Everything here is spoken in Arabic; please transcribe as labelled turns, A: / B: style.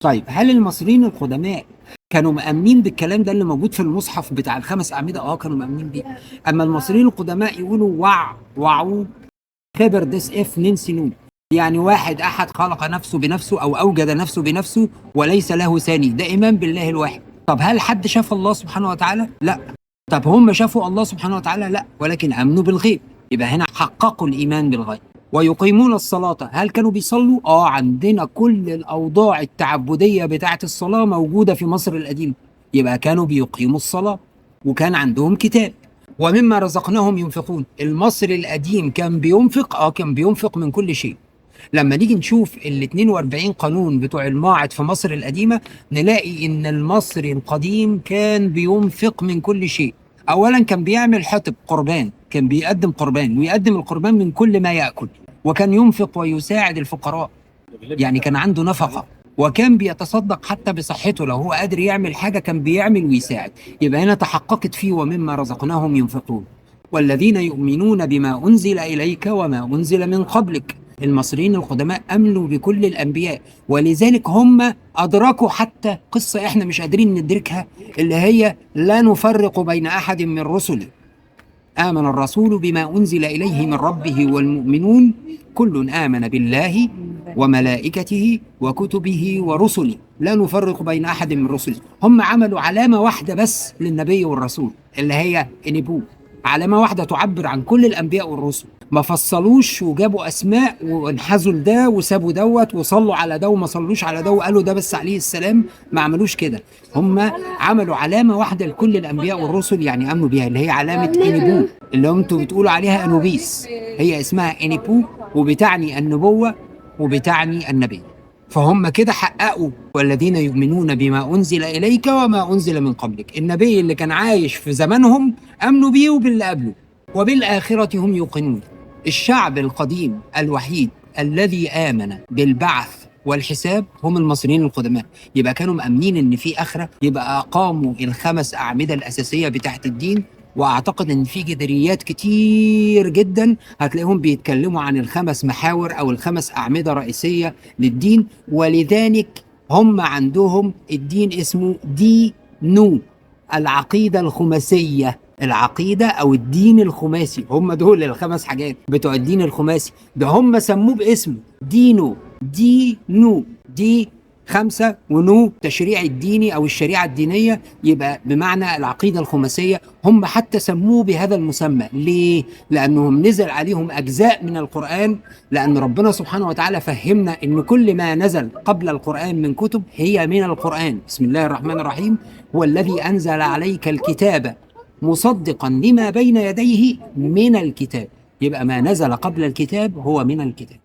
A: طيب هل المصريين القدماء كانوا مأمنين بالكلام ده اللي موجود في المصحف بتاع الخمس أعمدة؟ كانوا مأمنين بيه. أما المصريين القدماء يقولوا وعوا خبر ديس اف ننسي نون، يعني واحد أحد خلق نفسه بنفسه أو أوجد نفسه بنفسه وليس له ثاني، ده إيمان بالله الواحد. طب هل حد شاف الله سبحانه وتعالى؟ لا. طب هم شافوا الله سبحانه وتعالى؟ لا، ولكن آمنوا بالغيب. يبقى هنا حققوا الإيمان بالغيب. ويقيمون الصلاة، هل كانوا بيصلوا؟ عندنا كل الأوضاع التعبدية بتاعة الصلاة موجودة في مصر القديمة. يبقى كانوا بيقيموا الصلاة وكان عندهم كتاب. ومما رزقناهم ينفقون. المصري القديم كان بينفق، كان بينفق من كل شيء. لما نيجي نشوف ال 42 قانون بتوع الماعد في مصر القديمة، نلاقي إن المصري القديم كان بينفق من كل شيء. أولا كان بيعمل حطب قربان، كان بيقدم قربان ويقدم القربان من كل ما يأكل، وكان ينفق ويساعد الفقراء، يعني كان عنده نفقة. وكان بيتصدق حتى بصحته، لو هو قادر يعمل حاجة كان بيعمل ويساعد. يبقى هنا تحققت فيه ومما رزقناهم ينفقون. والذين يؤمنون بما أنزل إليك وما أنزل من قبلك. المصريين القدماء أمنوا بكل الأنبياء، ولذلك هم أدركوا حتى قصة إحنا مش قادرين ندركها، اللي هي لا نفرق بين أحد من رسله. آمن الرسول بما أنزل إليه من ربه والمؤمنون كل آمن بالله وملائكته وكتبه ورسله لا نفرق بين أحد من رسله. هم عملوا علامة واحدة بس للنبي والرسول، اللي هي إنبوه، علامة واحدة تعبر عن كل الأنبياء والرسل. ما فصلوش وجابوا أسماء وانحازوا لده وسابوا دوت وصلوا على ده وما صلوش على ده وقالوا ده بس عليه السلام. ما عملوش كده. هم عملوا علامة واحدة لكل الأنبياء والرسل، يعني أمنوا بيها، اللي هي علامة إنبو، اللي انتوا بتقولوا عليها أنوبيس. هي اسمها إنبو، وبتعني النبوة وبتعني النبي. فهم كده حققوا. والذين يؤمنون بما أنزل إليك وما أنزل من قبلك. النبي اللي كان عايش في زمانهم أمنوا بيه وباللي قبله. وبالآخرة هم يوقنون. الشعب القديم الوحيد الذي آمن بالبعث والحساب هم المصريين القدماء. يبقى كانوا مأمنين إن في آخرة، يبقى أقاموا الخمس أعمدة الأساسية بتاعت الدين. وأعتقد إن في جداريات كتير جدا هتلاقيهم بيتكلموا عن الخمس محاور أو الخمس أعمدة رئيسية للدين. ولذلك هم عندهم الدين اسمه دينو، العقيدة الخماسية. العقيدة أو الدين الخماسي، هم دول الخمس حاجات بتوع الدين الخماسي. ده هم سموه باسمه دينو. دينو دي خمسة، ونو تشريع الديني أو الشريعة الدينية، يبقى بمعنى العقيدة الخماسية. هم حتى سموه بهذا المسمى. ليه؟ لأنهم نزل عليهم أجزاء من القرآن، لأن ربنا سبحانه وتعالى فهمنا إن كل ما نزل قبل القرآن من كتب هي من القرآن. بسم الله الرحمن الرحيم. هو الذي أنزل عليك الكتاب مصدقا لما بين يديه من الكتاب. يبقى ما نزل قبل الكتاب هو من الكتاب.